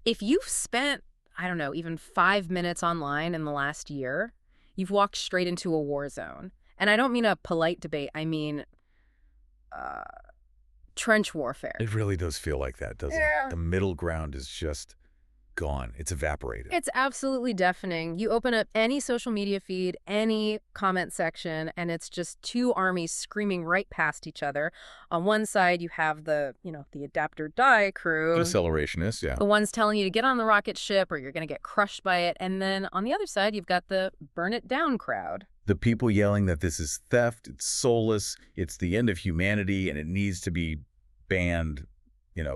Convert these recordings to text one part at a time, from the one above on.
If you've spent, I don't know, even 5 minutes online in the last year, you've walked straight into a war zone. And I don't mean a polite debate. I mean uh, trench warfare. It really does feel like that, doesn't it? Yeah. The middle ground is just gone. It's evaporated. It's absolutely deafening. You open up any social media feed, any comment section, and it's just two armies screaming right past each other. On one side, you have the adapt or die crew, Accelerationists, yeah. the ones telling you to get on the rocket ship or you're going to get crushed by it. And then on the other side, you've got the burn it down crowd. The people yelling that this is theft, it's soulless, it's the end of humanity, and it needs to be banned,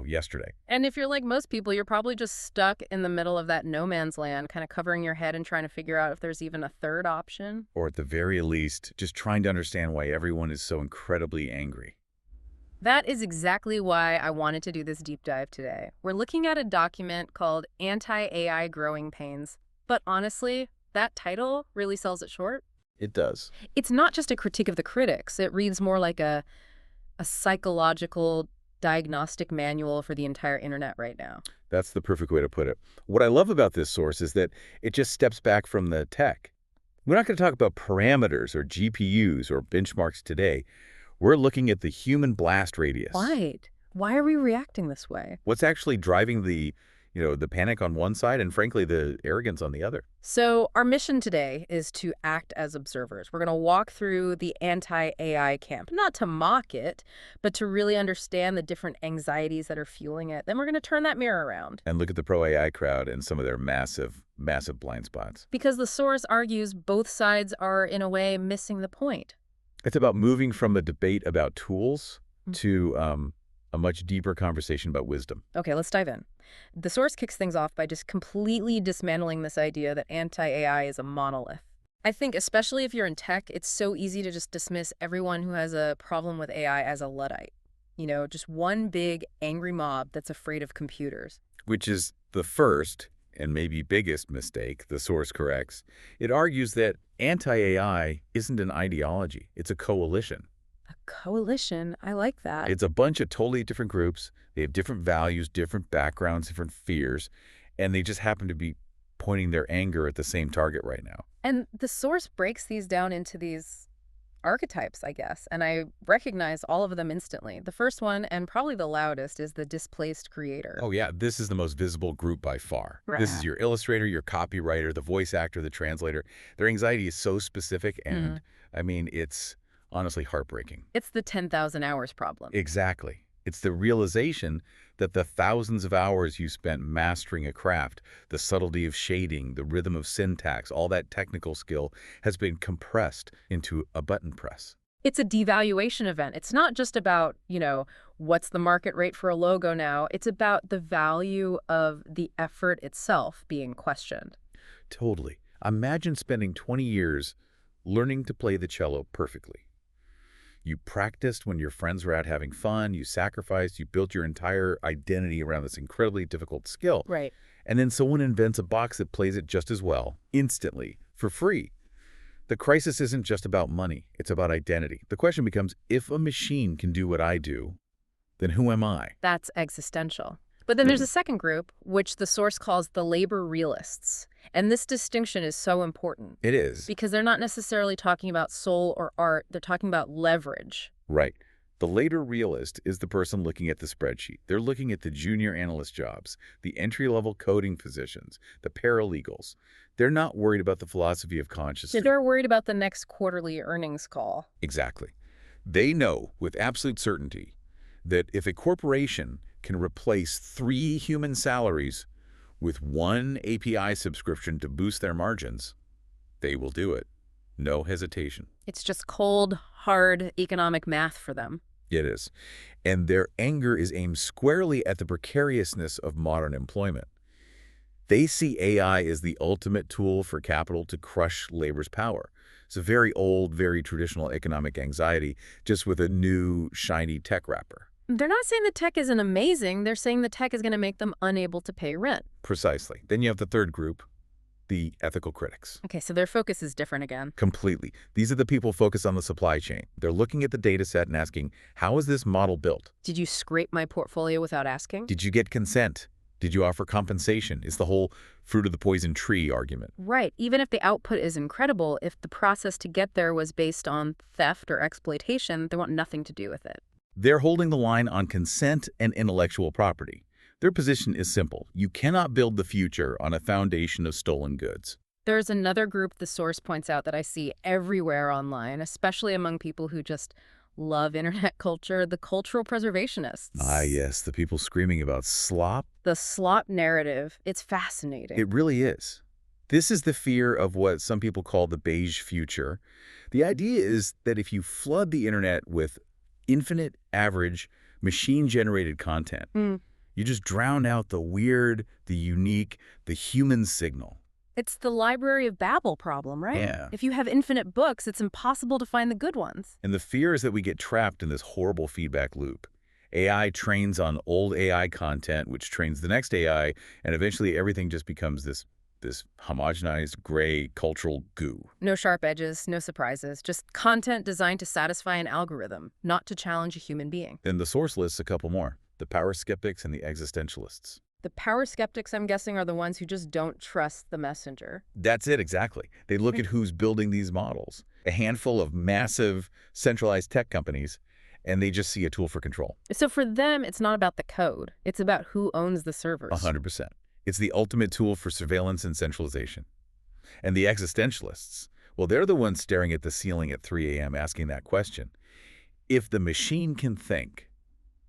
yesterday. And if you're like most people, you're probably just stuck in the middle of that no man's land, kind of covering your head and trying to figure out if there's even a third option. Or at the very least, just trying to understand why everyone is so incredibly angry. That is exactly why I wanted to do this deep dive today. We're looking at a document called Anti-AI Growing Pains. But honestly, that title really sells it short. It does. It's not just a critique of the critics. It reads more like a psychological diagnostic manual for the entire internet right now. That's the perfect way to put it. What I love about this source is that it just steps back from the tech. We're not going to talk about parameters or GPUs or benchmarks today. We're looking at the human blast radius. Right. Why are we reacting this way? What's actually driving the panic on one side and, frankly, the arrogance on the other. So our mission today is to act as observers. We're going to walk through the anti-AI camp, not to mock it, but to really understand the different anxieties that are fueling it. Then we're going to turn that mirror around. And look at the pro-AI crowd and some of their massive, massive blind spots. Because the source argues both sides are, in a way, missing the point. It's about moving from a debate about tools to a much deeper conversation about wisdom. Okay, let's dive in. The source kicks things off by just completely dismantling this idea that anti-AI is a monolith. I think especially if you're in tech, it's so easy to just dismiss everyone who has a problem with AI as a Luddite. Just one big angry mob that's afraid of computers. Which is the first and maybe biggest mistake the source corrects. It argues that anti-AI isn't an ideology. It's a coalition. A coalition? I like that. It's a bunch of totally different groups. They have different values, different backgrounds, different fears, and they just happen to be pointing their anger at the same target right now. And the source breaks these down into these archetypes, I guess, and I recognize all of them instantly. The first one, and probably the loudest, is the displaced creator. Oh yeah, this is the most visible group by far. Right. This is your illustrator, your copywriter, the voice actor, the translator. Their anxiety is so specific and, I mean, it's honestly heartbreaking. It's the 10,000 hours problem. Exactly. It's the realization that the thousands of hours you spent mastering a craft, the subtlety of shading, the rhythm of syntax, all that technical skill has been compressed into a button press. It's a devaluation event. It's not just about, what's the market rate for a logo now. It's about the value of the effort itself being questioned. Totally. Imagine spending 20 years learning to play the cello perfectly. You practiced when your friends were out having fun, you sacrificed, you built your entire identity around this incredibly difficult skill. Right. And then someone invents a box that plays it just as well, instantly, for free. The crisis isn't just about money, it's about identity. The question becomes, if a machine can do what I do, then who am I? That's existential. But then there's a second group, which the source calls the labor realists. And this distinction is so important. It is. Because they're not necessarily talking about soul or art. They're talking about leverage. Right. The later realist is the person looking at the spreadsheet. They're looking at the junior analyst jobs, the entry-level coding positions, the paralegals. They're not worried about the philosophy of consciousness. They're worried about the next quarterly earnings call. Exactly. They know with absolute certainty that if a corporation can replace 3 human salaries with 1 API subscription to boost their margins, they will do it. No hesitation. It's just cold, hard economic math for them. It is. And their anger is aimed squarely at the precariousness of modern employment. They see AI as the ultimate tool for capital to crush labor's power. It's a very old, very traditional economic anxiety, just with a new, shiny tech wrapper. They're not saying the tech isn't amazing. They're saying the tech is going to make them unable to pay rent. Precisely. Then you have the third group, the ethical critics. Okay, so their focus is different again. Completely. These are the people focused on the supply chain. They're looking at the data set and asking, how is this model built? Did you scrape my portfolio without asking? Did you get consent? Did you offer compensation? It's the whole fruit of the poison tree argument. Right. Even if the output is incredible, if the process to get there was based on theft or exploitation, they want nothing to do with it. They're holding the line on consent and intellectual property. Their position is simple. You cannot build the future on a foundation of stolen goods. There's another group the source points out that I see everywhere online, especially among people who just love internet culture, the cultural preservationists. Ah, yes, the people screaming about slop. The slop narrative, it's fascinating. It really is. This is the fear of what some people call the beige future. The idea is that if you flood the internet with infinite, average, machine-generated content, you just drown out the weird, the unique, the human signal. It's the Library of Babel problem, right? Yeah. If you have infinite books, it's impossible to find the good ones. And the fear is that we get trapped in this horrible feedback loop. AI trains on old AI content, which trains the next AI, and eventually everything just becomes this homogenized, gray, cultural goo. No sharp edges, no surprises, just content designed to satisfy an algorithm, not to challenge a human being. And the source lists a couple more: the power skeptics and the existentialists. The power skeptics, I'm guessing, are the ones who just don't trust the messenger. That's it, exactly. They look at who's building these models, a handful of massive centralized tech companies, and they just see a tool for control. So for them, it's not about the code. It's about who owns the servers. 100%. It's the ultimate tool for surveillance and centralization. And the existentialists, well, they're the ones staring at the ceiling at 3 a.m. asking that question. If the machine can think,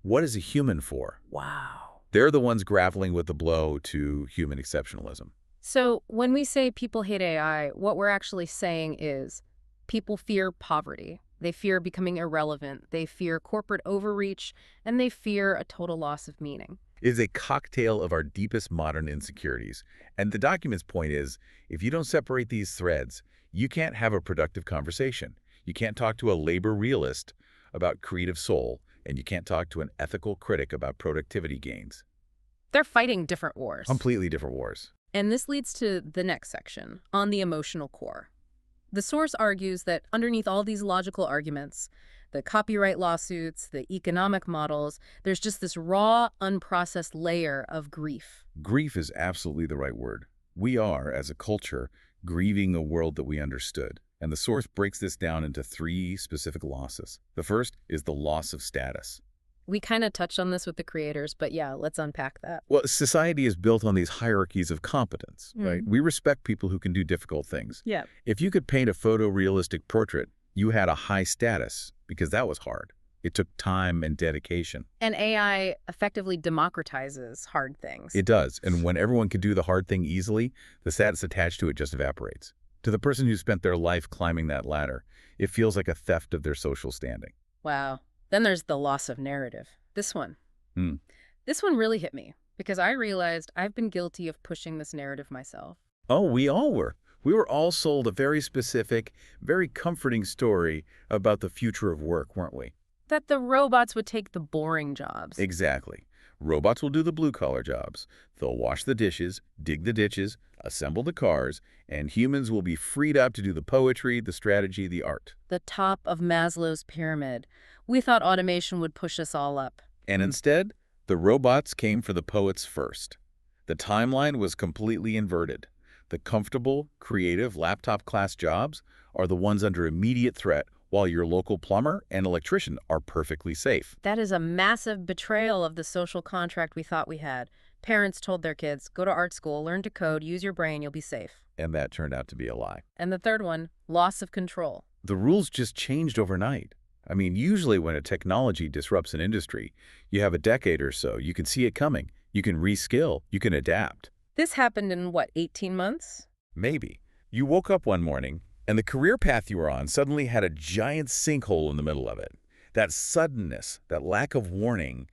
what is a human for? Wow. They're the ones grappling with the blow to human exceptionalism. So when we say people hate AI, what we're actually saying is people fear poverty. They fear becoming irrelevant. They fear corporate overreach, and they fear a total loss of meaning. It is a cocktail of our deepest modern insecurities. And the document's point is, if you don't separate these threads, you can't have a productive conversation. You can't talk to a labor realist about creative soul, and you can't talk to an ethical critic about productivity gains. They're fighting different wars. Completely different wars. And this leads to the next section, on the emotional core. The source argues that underneath all these logical arguments, the copyright lawsuits, the economic models, there's just this raw, unprocessed layer of grief. Grief is absolutely the right word. We are, as a culture, grieving a world that we understood. And the source breaks this down into 3 specific losses. The first is the loss of status. We kind of touched on this with the creators, but yeah, let's unpack that. Well, society is built on these hierarchies of competence, right? We respect people who can do difficult things. Yeah. If you could paint a photorealistic portrait, you had a high status because that was hard. It took time and dedication. And AI effectively democratizes hard things. It does. And when everyone can do the hard thing easily, the status attached to it just evaporates. To the person who spent their life climbing that ladder, it feels like a theft of their social standing. Wow. Then there's the loss of narrative. This one. This one really hit me because I realized I've been guilty of pushing this narrative myself. Oh, we all were. We were all sold a very specific, very comforting story about the future of work, weren't we? That the robots would take the boring jobs. Exactly. Robots will do the blue-collar jobs. They'll wash the dishes, dig the ditches, assemble the cars, and humans will be freed up to do the poetry, the strategy, the art. The top of Maslow's pyramid. We thought automation would push us all up. And instead, the robots came for the poets first. The timeline was completely inverted. The comfortable, creative, laptop-class jobs are the ones under immediate threat, while your local plumber and electrician are perfectly safe. That is a massive betrayal of the social contract we thought we had. Parents told their kids, go to art school, learn to code, use your brain, you'll be safe. And that turned out to be a lie. And the third one, loss of control. The rules just changed overnight. I mean, usually when a technology disrupts an industry, you have a decade or so. You can see it coming. You can reskill. You can adapt. This happened in, what, 18 months? Maybe. You woke up one morning, and the career path you were on suddenly had a giant sinkhole in the middle of it. That suddenness, that lack of warning,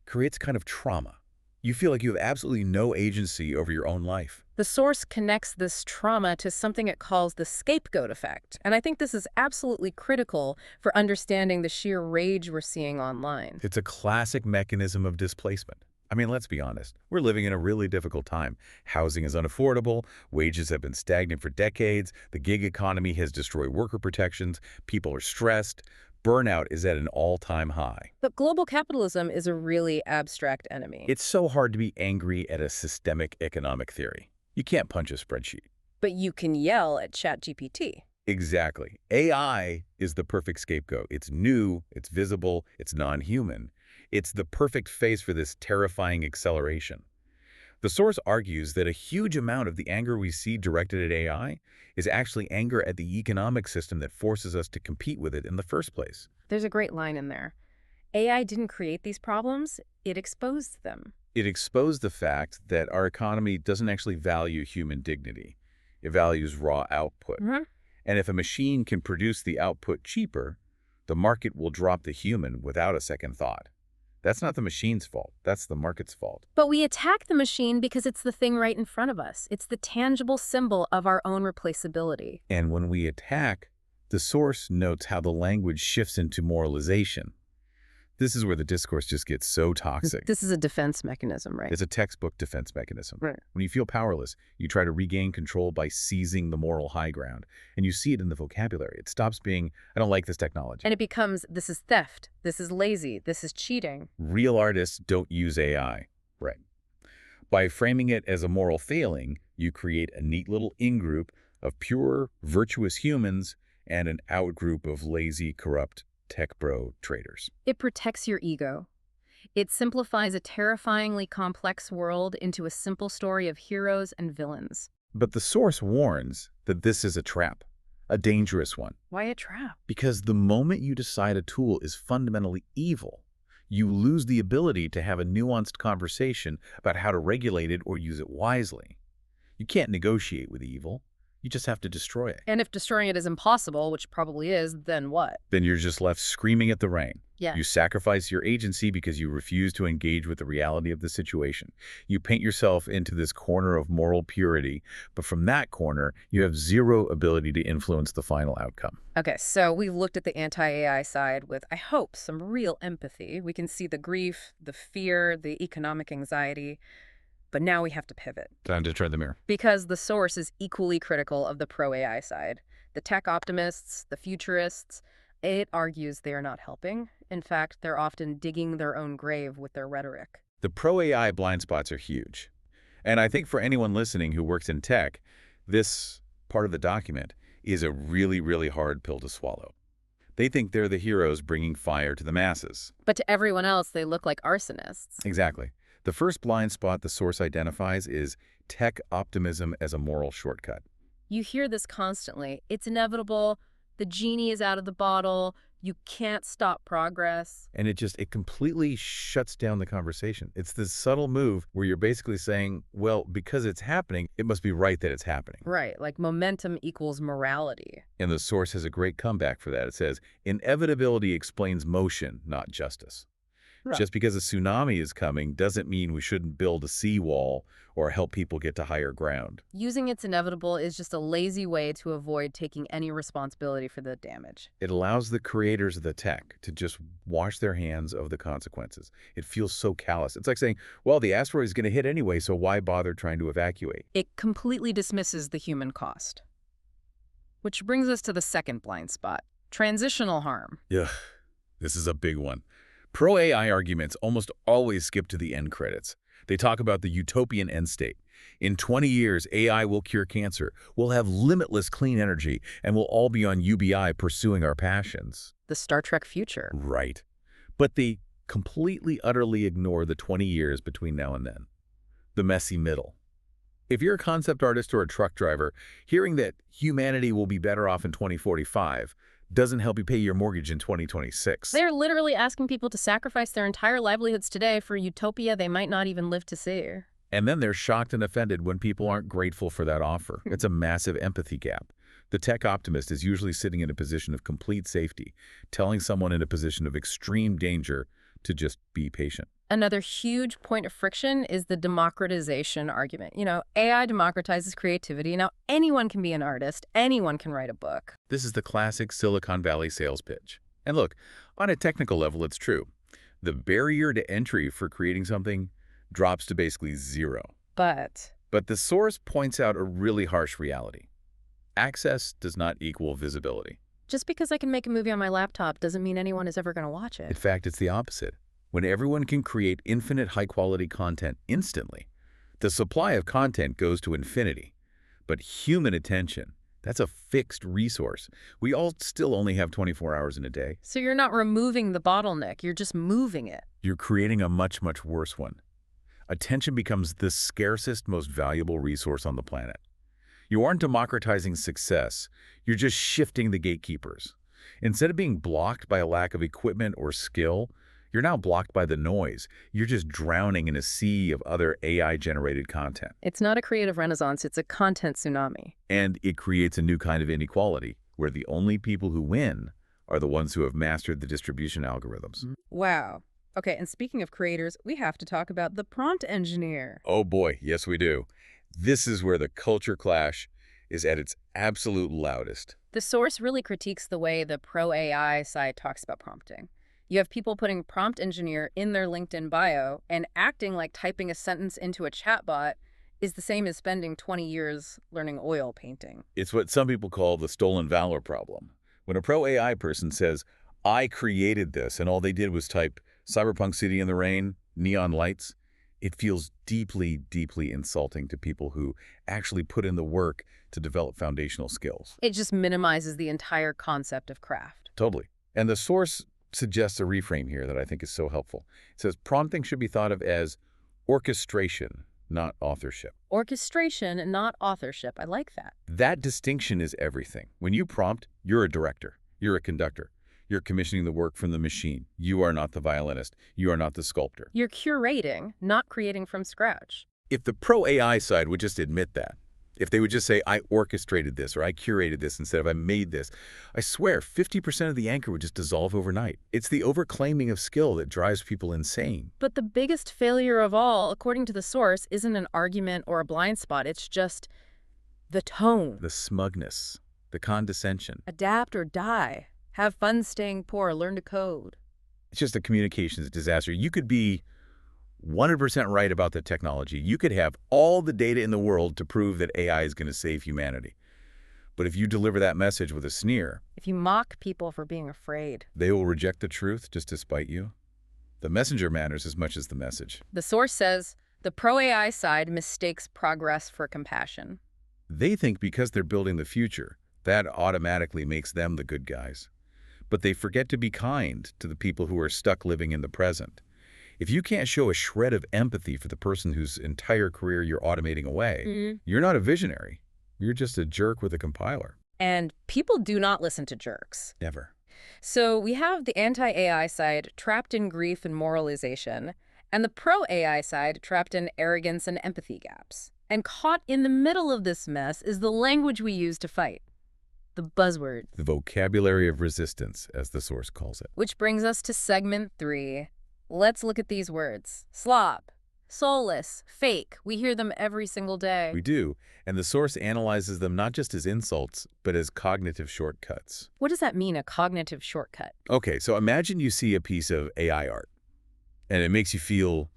creates kind of trauma. You feel like you have absolutely no agency over your own life. The source connects this trauma to something it calls the scapegoat effect. And I think this is absolutely critical for understanding the sheer rage we're seeing online. It's a classic mechanism of displacement. I mean, let's be honest. We're living in a really difficult time. Housing is unaffordable. Wages have been stagnant for decades. The gig economy has destroyed worker protections. People are stressed. Burnout is at an all-time high. But global capitalism is a really abstract enemy. It's so hard to be angry at a systemic economic theory. You can't punch a spreadsheet. But you can yell at ChatGPT. Exactly. AI is the perfect scapegoat. It's new, it's visible, it's non-human. It's the perfect face for this terrifying acceleration. The source argues that a huge amount of the anger we see directed at AI is actually anger at the economic system that forces us to compete with it in the first place. There's a great line in there. AI didn't create these problems, it exposed them. It exposed the fact that our economy doesn't actually value human dignity. It values raw output. And if a machine can produce the output cheaper, the market will drop the human without a second thought. That's not the machine's fault. That's the market's fault. But we attack the machine because it's the thing right in front of us. It's the tangible symbol of our own replaceability. And when we attack, the source notes how the language shifts into moralization. This is where the discourse just gets so toxic. This is a defense mechanism, right? It's a textbook defense mechanism. Right. When you feel powerless, you try to regain control by seizing the moral high ground. And you see it in the vocabulary. It stops being, I don't like this technology. And it becomes, this is theft, this is lazy, this is cheating. Real artists don't use AI. Right. By framing it as a moral failing, you create a neat little in-group of pure, virtuous humans and an out-group of lazy, corrupt tech bro traders. It protects your ego. It simplifies a terrifyingly complex world into a simple story of heroes and villains. But the source warns that this is a trap, a dangerous one. Why a trap? Because the moment you decide a tool is fundamentally evil, you lose the ability to have a nuanced conversation about how to regulate it or use it wisely. You can't negotiate with evil. You just have to destroy it. And if destroying it is impossible, which probably is, then what? Then you're just left screaming at the rain. Yeah. You sacrifice your agency because you refuse to engage with the reality of the situation. You paint yourself into this corner of moral purity, but from that corner, you have zero ability to influence the final outcome. Okay, so we've looked at the anti-AI side with, I hope, some real empathy. We can see the grief, the fear, the economic anxiety. But now we have to pivot. Time to tread the mirror. Because the source is equally critical of the pro-AI side. The tech optimists, the futurists, it argues they are not helping. In fact, they're often digging their own grave with their rhetoric. The pro-AI blind spots are huge. And I think for anyone listening who works in tech, this part of the document is a really, really hard pill to swallow. They think they're the heroes bringing fire to the masses. But to everyone else, they look like arsonists. Exactly. The first blind spot the source identifies is tech optimism as a moral shortcut. You hear this constantly. It's inevitable. The genie is out of the bottle. You can't stop progress. And it completely shuts down the conversation. It's this subtle move where you're basically saying, well, because it's happening, it must be right that it's happening. Right, like momentum equals morality. And the source has a great comeback for that. It says, inevitability explains motion, not justice. Right. Just because a tsunami is coming doesn't mean we shouldn't build a seawall or help people get to higher ground. Using it's inevitable is just a lazy way to avoid taking any responsibility for the damage. It allows the creators of the tech to just wash their hands of the consequences. It feels so callous. It's like saying, well, the asteroid is going to hit anyway, so why bother trying to evacuate? It completely dismisses the human cost. Which brings us to the second blind spot, transitional harm. Yeah, this is a big one. Pro-AI arguments almost always skip to the end credits. They talk about the utopian end state. In 20 years, AI will cure cancer, we'll have limitless clean energy, and we'll all be on UBI pursuing our passions. The Star Trek future. Right. But they completely, utterly ignore the 20 years between now and then. The messy middle. If you're a concept artist or a truck driver, hearing that humanity will be better off in 2045 doesn't help you pay your mortgage in 2026. They're literally asking people to sacrifice their entire livelihoods today for a utopia they might not even live to see. And then they're shocked and offended when people aren't grateful for that offer. It's a massive empathy gap. The tech optimist is usually sitting in a position of complete safety, telling someone in a position of extreme danger to just be patient. Another huge point of friction is the democratization argument. You know, AI democratizes creativity. Now, anyone can be an artist. Anyone can write a book. This is the classic Silicon Valley sales pitch. And look, on a technical level, it's true. The barrier to entry for creating something drops to basically zero. But the source points out a really harsh reality. Access does not equal visibility. Just because I can make a movie on my laptop doesn't mean anyone is ever going to watch In it. fact, it's the opposite. When everyone can create infinite high-quality content instantly, the supply of content goes to infinity. But human attention, that's a fixed resource. We all still only have 24 hours in a day. So you're not removing the bottleneck, you're just moving it. You're creating a much, much worse one. Attention becomes the scarcest, most valuable resource on the planet. You aren't democratizing success, you're just shifting the gatekeepers. Instead of being blocked by a lack of equipment or skill, you're now blocked by the noise. You're just drowning in a sea of other AI-generated content. It's not a creative renaissance, it's a content tsunami. And it creates a new kind of inequality, where the only people who win are the ones who have mastered the distribution algorithms. Wow. Okay, and speaking of creators, we have to talk about the prompt engineer. Oh boy, yes we do. This is where the culture clash is at its absolute loudest. The source really critiques the way the pro-AI side talks about prompting. You have people putting prompt engineer in their LinkedIn bio and acting like typing a sentence into a chatbot is the same as spending 20 years learning oil painting. It's what some people call the stolen valor problem. When a pro-AI person says, I created this, and all they did was type Cyberpunk City in the Rain, neon lights, it feels deeply, deeply insulting to people who actually put in the work to develop foundational skills. It just minimizes the entire concept of craft. Totally. And the source suggests a reframe here that I think is so helpful. It says prompting should be thought of as orchestration, not authorship. Orchestration and not authorship. I like that. That distinction is everything. When you prompt, you're a director. You're a conductor. You're commissioning the work from the machine. You are not the violinist. You are not the sculptor. You're curating, not creating from scratch. If the pro-AI side would just admit that, if they would just say, I orchestrated this or I curated this instead of I made this, I swear 50% of the anger would just dissolve overnight. It's the overclaiming of skill that drives people insane. But the biggest failure of all, according to the source, isn't an argument or a blind spot. It's just the tone. The smugness, the condescension. Adapt or die. Have fun staying poor. Learn to code. It's just a communications disaster. You could be 100% right about the technology. You could have all the data in the world to prove that AI is going to save humanity. But if you deliver that message with a sneer, if you mock people for being afraid, they will reject the truth just to spite you. The messenger matters as much as the message. The source says the pro-AI side mistakes progress for compassion. They think because they're building the future, that automatically makes them the good guys. But they forget to be kind to the people who are stuck living in the present. If you can't show a shred of empathy for the person whose entire career you're automating away, you're not a visionary. You're just a jerk with a compiler. And people do not listen to jerks. Never. So we have the anti-AI side trapped in grief and moralization, and the pro-AI side trapped in arrogance and empathy gaps. And caught in the middle of this mess is the language we use to fight. The buzzword. The vocabulary of resistance, as the source calls it. Which brings us to segment 3. Let's look at these words. Slop, soulless, fake. We hear them every single day. We do, and the source analyzes them not just as insults, but as cognitive shortcuts. What does that mean, a cognitive shortcut? Okay, so imagine you see a piece of AI art, and it makes you feel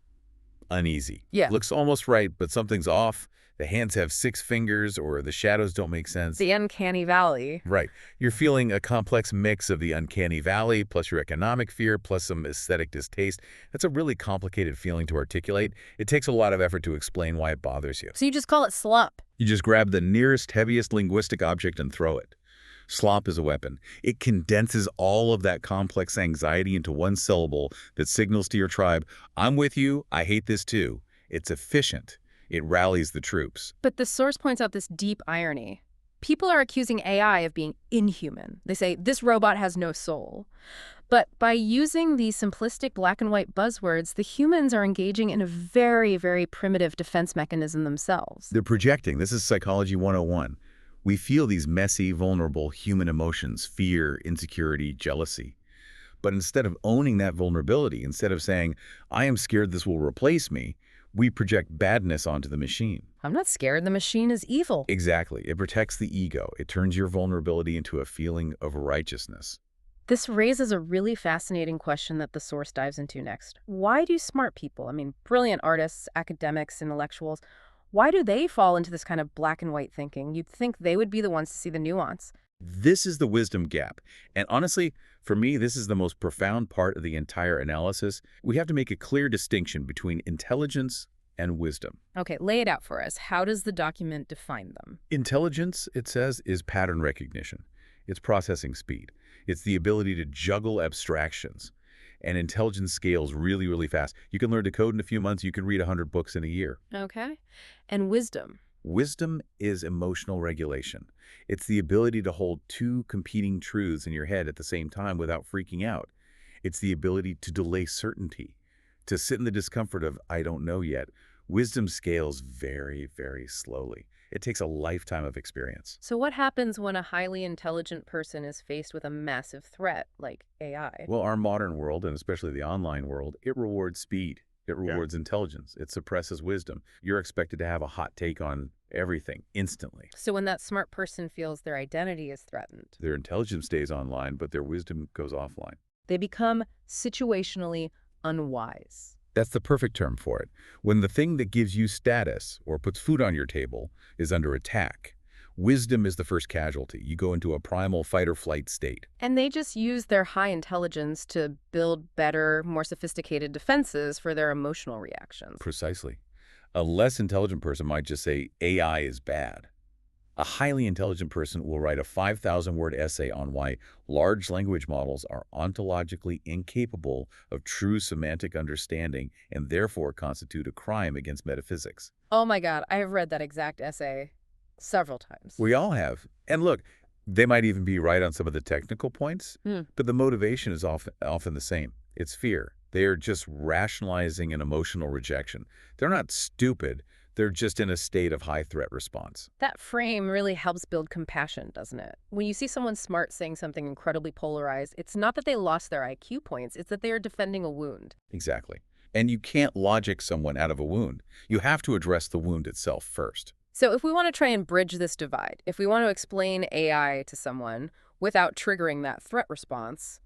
uneasy. Yeah. Looks almost right, but something's off. The hands have 6 fingers, or the shadows don't make sense. The uncanny valley. Right. You're feeling a complex mix of the uncanny valley, plus your economic fear, plus some aesthetic distaste. That's a really complicated feeling to articulate. It takes a lot of effort to explain why it bothers you. So you just call it slop. You just grab the nearest, heaviest linguistic object and throw it. Slop is a weapon. It condenses all of that complex anxiety into one syllable that signals to your tribe, I'm with you, I hate this too. It's efficient. It rallies the troops. But the source points out this deep irony. People are accusing AI of being inhuman. They say, this robot has no soul. But by using these simplistic black and white buzzwords, the humans are engaging in a very, very primitive defense mechanism themselves. They're projecting. This is Psychology 101. We feel these messy, vulnerable human emotions, fear, insecurity, jealousy. But instead of owning that vulnerability, instead of saying, I am scared this will replace me, we project badness onto the machine. I'm not scared. The machine is evil. Exactly. It protects the ego. It turns your vulnerability into a feeling of righteousness. This raises a really fascinating question that the source dives into next. Why do smart people, brilliant artists, academics, intellectuals, why do they fall into this kind of black and white thinking? You'd think they would be the ones to see the nuance. This is the wisdom gap. And honestly, for me, this is the most profound part of the entire analysis. We have to make a clear distinction between intelligence and wisdom. Okay, lay it out for us. How does the document define them? Intelligence, it says, is pattern recognition. It's processing speed. It's the ability to juggle abstractions. And intelligence scales really, really fast. You can learn to code in a few months. You can read 100 books in a year. Okay. And wisdom? Wisdom is emotional regulation. It's the ability to hold two competing truths in your head at the same time without freaking out. It's the ability to delay certainty, to sit in the discomfort of, I don't know yet. Wisdom scales very, very slowly. It takes a lifetime of experience. So what happens when a highly intelligent person is faced with a massive threat like AI? Well, our modern world, and especially the online world, it rewards speed. It rewards intelligence. It suppresses wisdom. You're expected to have a hot take on everything instantly. So when that smart person feels their identity is threatened, Their intelligence stays online, but their wisdom goes offline. they become situationally unwise. That's the perfect term for it. When the thing that gives you status or puts food on your table is under attack, wisdom is the first casualty. You go into a primal fight-or-flight state. And they just use their high intelligence to build better, more sophisticated defenses for their emotional reactions. Precisely. A less intelligent person might just say, AI is bad. A highly intelligent person will write a 5,000-word essay on why large language models are ontologically incapable of true semantic understanding and therefore constitute a crime against metaphysics. Oh my God, I have read that exact essay several times. We all have. And look, they might even be right on some of the technical points, but the motivation is often the same. It's fear. They are just rationalizing an emotional rejection. They're not stupid. They're just in a state of high threat response. That frame really helps build compassion, doesn't it? When you see someone smart saying something incredibly polarized, it's not that they lost their IQ points, it's that they are defending a wound. Exactly. And you can't logic someone out of a wound. You have to address the wound itself first. So if we want to try and bridge this divide, if we want to explain AI to someone without triggering that threat response,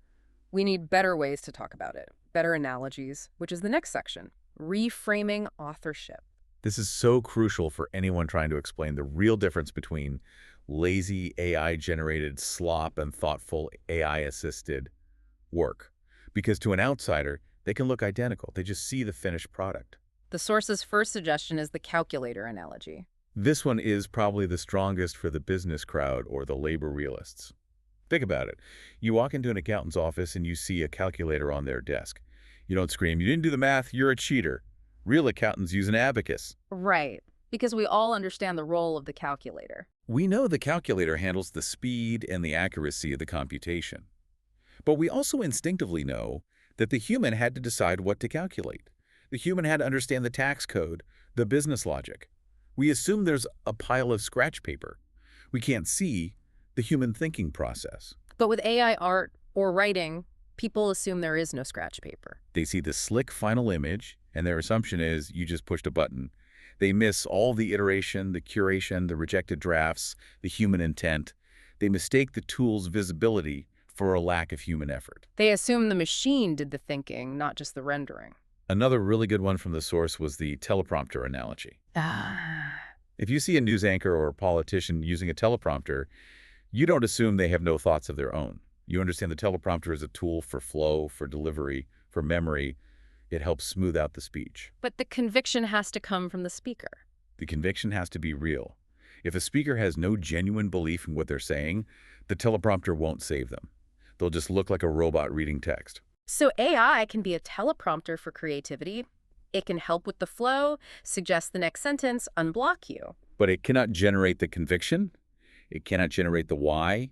we need better ways to talk about it, better analogies, which is the next section, reframing authorship. This is so crucial for anyone trying to explain the real difference between lazy AI-generated slop and thoughtful AI-assisted work. Because to an outsider, they can look identical. They just see the finished product. The source's first suggestion is the calculator analogy. This one is probably the strongest for the business crowd or the labor realists. Think about it. You walk into an accountant's office and you see a calculator on their desk. You don't scream, "You didn't do the math, you're a cheater." Real accountants use an abacus. Right, because we all understand the role of the calculator. We know the calculator handles the speed and the accuracy of the computation. But we also instinctively know that the human had to decide what to calculate. The human had to understand the tax code, the business logic. We assume there's a pile of scratch paper. We can't see the human thinking process. But with AI art or writing, people assume there is no scratch paper. They see the slick final image, and their assumption is you just pushed a button. They miss all the iteration, the curation, the rejected drafts, the human intent. They mistake the tool's visibility for a lack of human effort. They assume the machine did the thinking, not just the rendering. Another really good one from the source was the teleprompter analogy. If you see a news anchor or a politician using a teleprompter, you don't assume they have no thoughts of their own. You understand the teleprompter is a tool for flow, for delivery, for memory. It helps smooth out the speech. But the conviction has to come from the speaker. The conviction has to be real. If a speaker has no genuine belief in what they're saying, the teleprompter won't save them. They'll just look like a robot reading text. So AI can be a teleprompter for creativity. It can help with the flow, suggest the next sentence, unblock you. But it cannot generate the conviction. It cannot generate the why.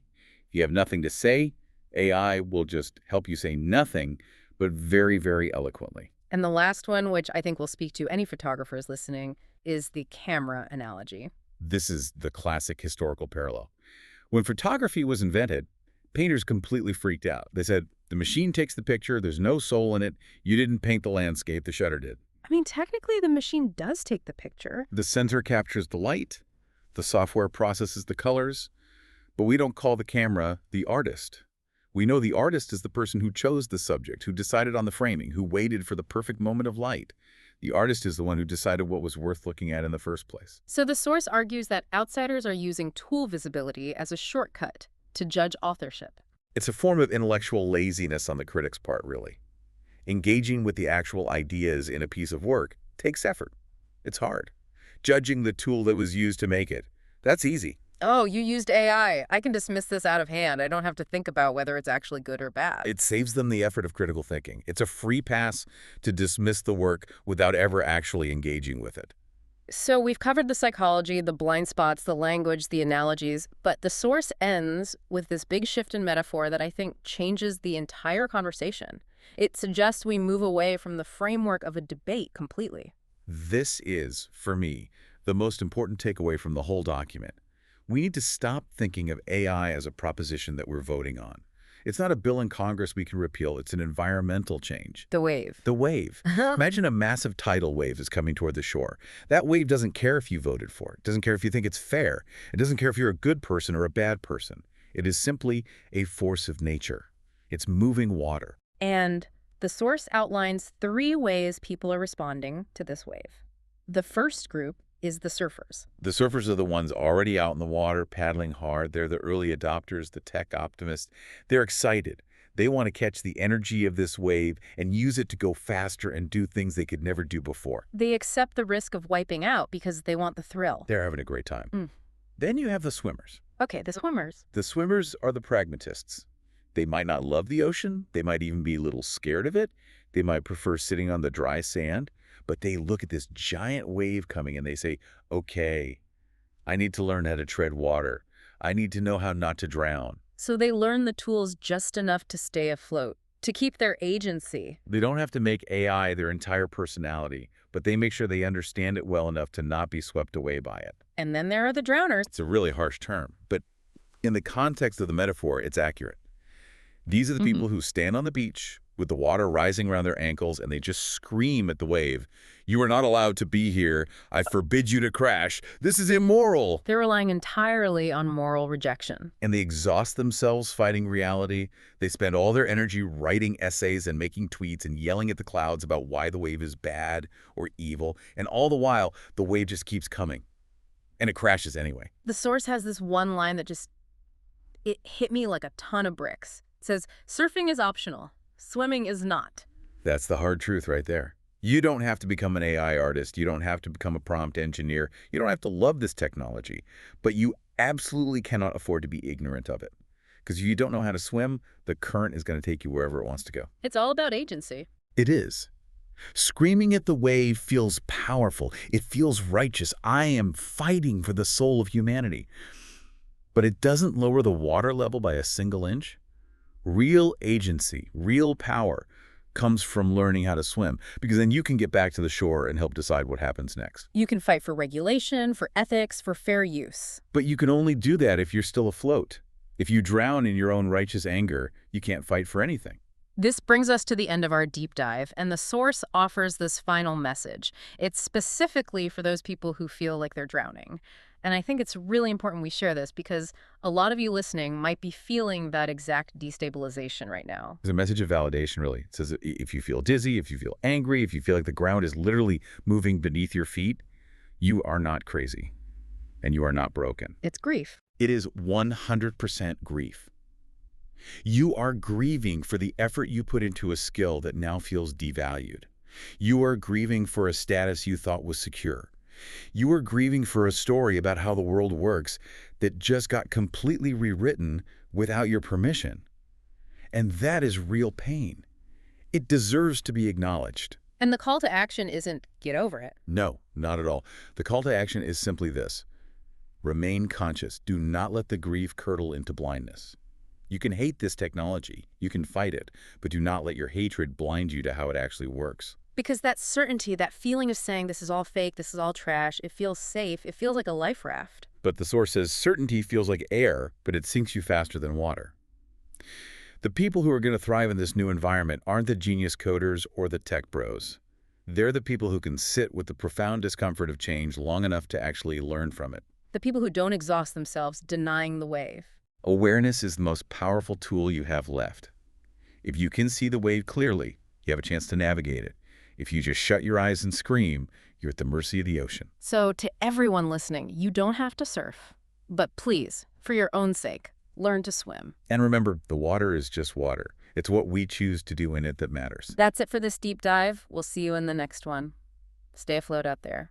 If you have nothing to say, AI will just help you say nothing, but very, very eloquently. And the last one, which I think will speak to any photographers listening, is the camera analogy. This is the classic historical parallel. When photography was invented, painters completely freaked out. They said, the machine takes the picture, there's no soul in it, you didn't paint the landscape, the shutter did. I mean, technically, the machine does take the picture. The sensor captures the light, the software processes the colors, but we don't call the camera the artist. We know the artist is the person who chose the subject, who decided on the framing, who waited for the perfect moment of light. The artist is the one who decided what was worth looking at in the first place. So the source argues that outsiders are using tool visibility as a shortcut to judge authorship. It's a form of intellectual laziness on the critic's part, really. Engaging with the actual ideas in a piece of work takes effort. It's hard. Judging the tool that was used to make it, that's easy. Oh, you used AI. I can dismiss this out of hand. I don't have to think about whether it's actually good or bad. It saves them the effort of critical thinking. It's a free pass to dismiss the work without ever actually engaging with it. So we've covered the psychology, the blind spots, the language, the analogies, but the source ends with this big shift in metaphor that I think changes the entire conversation. It suggests we move away from the framework of a debate completely. This is, for me, the most important takeaway from the whole document. We need to stop thinking of AI as a proposition that we're voting on. It's not a bill in Congress we can repeal. It's an environmental change. The wave. The wave. Imagine a massive tidal wave is coming toward the shore. That wave doesn't care if you voted for it. It doesn't care if you think it's fair. It doesn't care if you're a good person or a bad person. It is simply a force of nature. It's moving water. And the source outlines 3 ways people are responding to this wave. The first group is the surfers. The surfers are the ones already out in the water, paddling hard. They're the early adopters, the tech optimists. They're excited. They want to catch the energy of this wave and use it to go faster and do things they could never do before. They accept the risk of wiping out because they want the thrill. They're having a great time. Then you have the swimmers. Okay, the swimmers. The swimmers are the pragmatists. They might not love the ocean. They might even be a little scared of it. They might prefer sitting on the dry sand. But they look at this giant wave coming and they say, okay, I need to learn how to tread water. I need to know how not to drown. So they learn the tools just enough to stay afloat, to keep their agency. They don't have to make AI their entire personality, but they make sure they understand it well enough to not be swept away by it. And then there are the drowners. It's a really harsh term, but in the context of the metaphor, it's accurate. These are the people who stand on the beach with the water rising around their ankles and they just scream at the wave, "You are not allowed to be here. I forbid you to crash. This is immoral." They're relying entirely on moral rejection. And they exhaust themselves fighting reality. They spend all their energy writing essays and making tweets and yelling at the clouds about why the wave is bad or evil. And all the while, the wave just keeps coming. And it crashes anyway. The source has this one line that it hit me like a ton of bricks. It says, surfing is optional. Swimming is not. That's the hard truth right there. You don't have to become an AI artist. You don't have to become a prompt engineer. You don't have to love this technology. But you absolutely cannot afford to be ignorant of it. Because if you don't know how to swim, the current is going to take you wherever it wants to go. It's all about agency. It is. Screaming at the wave feels powerful. It feels righteous. I am fighting for the soul of humanity. But it doesn't lower the water level by a single inch. Real agency, real power comes from learning how to swim, because then you can get back to the shore and help decide what happens next. You can fight for regulation, for ethics, for fair use. But you can only do that if you're still afloat. If you drown in your own righteous anger, you can't fight for anything. This brings us to the end of our deep dive, and the source offers this final message. It's specifically for those people who feel like they're drowning. And I think it's really important we share this because a lot of you listening might be feeling that exact destabilization right now. It's a message of validation, really. It says if you feel dizzy, if you feel angry, if you feel like the ground is literally moving beneath your feet, you are not crazy and you are not broken. It's grief. It is 100% grief. You are grieving for the effort you put into a skill that now feels devalued. You are grieving for a status you thought was secure. You are grieving for a story about how the world works that just got completely rewritten without your permission. And that is real pain. It deserves to be acknowledged. And the call to action isn't get over it. No, not at all. The call to action is simply this. Remain conscious. Do not let the grief curdle into blindness. You can hate this technology. You can fight it. But do not let your hatred blind you to how it actually works. Because that certainty, that feeling of saying this is all fake, this is all trash, it feels safe, it feels like a life raft. But the source says certainty feels like air, but it sinks you faster than water. The people who are going to thrive in this new environment aren't the genius coders or the tech bros. They're the people who can sit with the profound discomfort of change long enough to actually learn from it. The people who don't exhaust themselves denying the wave. Awareness is the most powerful tool you have left. If you can see the wave clearly, you have a chance to navigate it. If you just shut your eyes and scream, you're at the mercy of the ocean. So to everyone listening, you don't have to surf. But please, for your own sake, Learn to swim. And remember, the water is just water. It's what we choose to do in it that matters. That's it for this deep dive. We'll see you in the next one. Stay afloat out there.